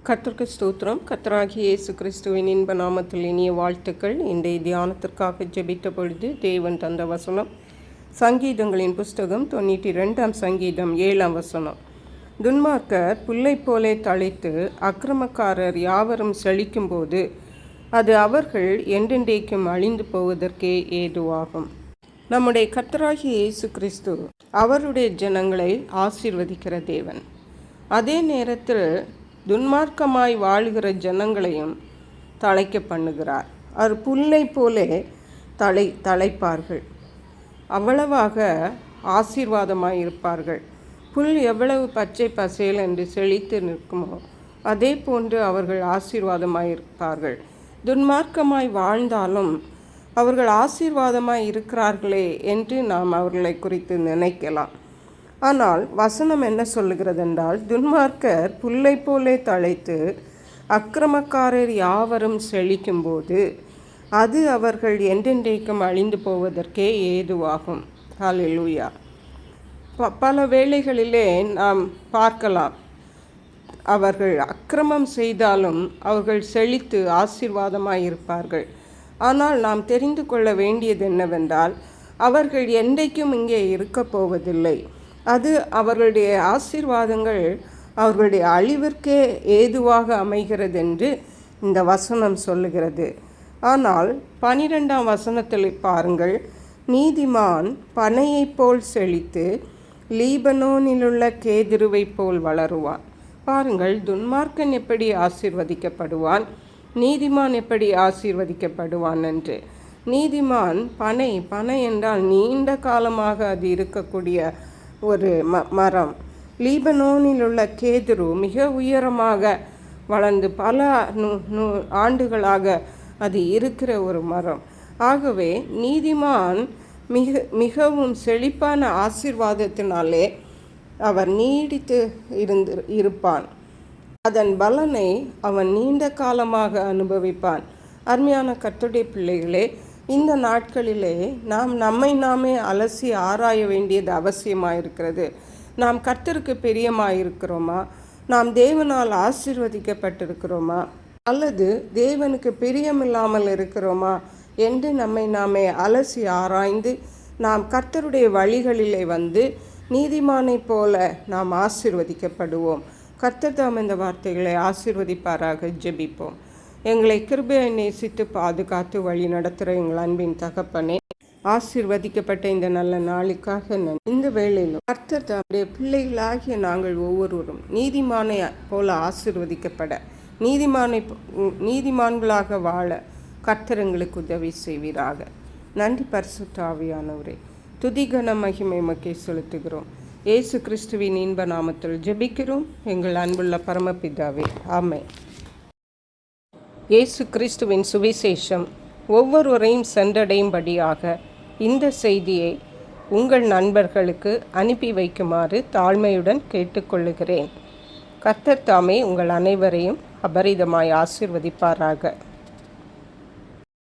கர்த்தருக்கு ஸ்தோத்திரம். கர்த்தராகிய இயேசு கிறிஸ்துவின் இன்ப நாமத்தில் இனிய வாழ்த்துக்கள். இன்றைய தியானத்திற்காக ஜெபித்த பொழுது தேவன் தந்த வசனம் சங்கீதங்களின் புஸ்தகம் 92 சங்கீதம் 7 வசனம். துன்மார்க்கர் புல்லை போலே தழைத்து அக்கிரமக்காரர் யாவரும் செழிக்கும்போது அது அவர்கள் என்றென்றைக்கும் அழிந்து போவதற்கே ஏதுவாகும். நம்முடைய கர்த்தராகிய இயேசு கிறிஸ்து அவருடைய ஜனங்களை ஆசீர்வதிக்கிற தேவன். அதே நேரத்தில் துன்மார்க்கமாய் வாழுகிற ஜனங்களையும் தழைக்க பண்ணுகிறார். அவர் புல்லை போலே தழைப்பார்கள், அவ்வளவாக ஆசீர்வாதமாய் இருப்பார்கள். புல் எவ்வளவு பச்சை பசேல் என்று செழித்து நிற்குமோ அதே போன்று அவர்கள் ஆசீர்வாதமாய் இருப்பார்கள். துன்மார்க்கமாய் வாழ்ந்தாலும் அவர்கள் ஆசீர்வாதமாய் இருக்கிறார்களே என்று நாம் அவர்களை குறித்து நினைக்கலாம். ஆனால் வசனம் என்ன சொல்லுகிறது என்றால், துன்மார்க்கர் புல்லை போலே தழைத்து அக்கிரமக்காரர் யாவரும் செழிக்கும்போது அது அவர்கள் என்றென்றைக்கும் அழிந்து போவதற்கே ஏதுவாகும். ஹல்லேலூயா. பல வேளைகளிலே நாம் பார்க்கலாம், அவர்கள் அக்கிரமம் செய்தாலும் அவர்கள் செழித்து ஆசீர்வாதமாய் இருப்பார்கள். ஆனால் நாம் தெரிந்து கொள்ள வேண்டியது என்னவென்றால், அவர்கள் என்றைக்கும் இங்கே இருக்க போவதில்லை. அது அவர்களுடைய ஆசீர்வாதங்கள் அவர்களுடைய அழிவிற்கே ஏதுவாக அமைகிறது என்று இந்த வசனம் சொல்லுகிறது. ஆனால் 12 வசனத்தில் பாருங்கள், நீதிமான் பனையைப் போல் செழித்து லீபனோனிலுள்ள கேதுருவைப் போல் வளருவான். பாருங்கள், துன்மார்க்கன் எப்படி ஆசீர்வதிக்கப்படுவான், நீதிமான் எப்படி ஆசீர்வதிக்கப்படுவான் என்று. நீதிமான் பனை என்றால் நீண்ட காலமாக அது இருக்கக்கூடிய ஒரு மரம். லீபனோனில் உள்ள கேதுரு மிக உயரமாக வளர்ந்து பல ஆண்டுகளாக அது இருக்கிற ஒரு மரம். ஆகவே நீதிமான் மிகவும் செழிப்பான ஆசீர்வாதத்தினாலே அவர் நீடித்து இருப்பான். அதன் பலனை அவன் நீண்ட காலமாக அனுபவிப்பான். அருமையான கர்த்தருடைய பிள்ளைகளே, இந்த நாட்களிலே நாம் நம்மை நாமே அலசி ஆராய வேண்டியது அவசியமாக இருக்கிறது. நாம் கர்த்தருக்கு பிரியமாயிருக்கிறோமா, நாம் தேவனால் ஆசீர்வதிக்கப்பட்டிருக்கிறோமா, அல்லது தேவனுக்கு பிரியமில்லாமல் இருக்கிறோமா என்று நம்மை நாமே அலசி ஆராய்ந்து நாம் கர்த்தருடைய வழிகளிலே வந்து நீதிமானைப் போல நாம் ஆசீர்வதிக்கப்படுவோம். கர்த்தர் தாம் இந்த வார்த்தைகளை ஆசீர்வதிப்பாராக. ஜெபிப்போம். எங்களை கிருபையை நேசித்து பாதுகாத்து வழி நடத்துகிற எங்கள் அன்பின் தகப்பனே, ஆசீர்வதிக்கப்பட்ட இந்த நல்ல நாளுக்காக இந்த வேளையிலும் கர்த்தர் தம்முடைய பிள்ளைகளாகிய நாங்கள் ஒவ்வொருவரும் நீதிமானை போல ஆசீர்வதிக்கப்பட, நீதிமான்களாக வாழ கர்த்தர் எங்களுக்கு உதவி செய்வீராக. நன்றி பரிசுத்த ஆவியானவரே. துதிகன மகிமை மக்கை செலுத்துகிறோம். இயேசு கிறிஸ்துவின் இன்ப நாமத்தில் ஜெபிக்கிறோம் எங்கள் அன்புள்ள பரமபிதாவே, ஆமென். இயேசு கிறிஸ்துவின் சுவிசேஷம் ஒவ்வொருவரையும் சென்றடையும்படியாக இந்த செய்தியை உங்கள் நண்பர்களுக்கு அனுப்பி வைக்குமாறு தாழ்மையுடன் கேட்டுக்கொள்ளுகிறேன். கர்த்தர் தாமே உங்கள் அனைவரையும் அபரிதமாய் ஆசீர்வதிப்பாராக.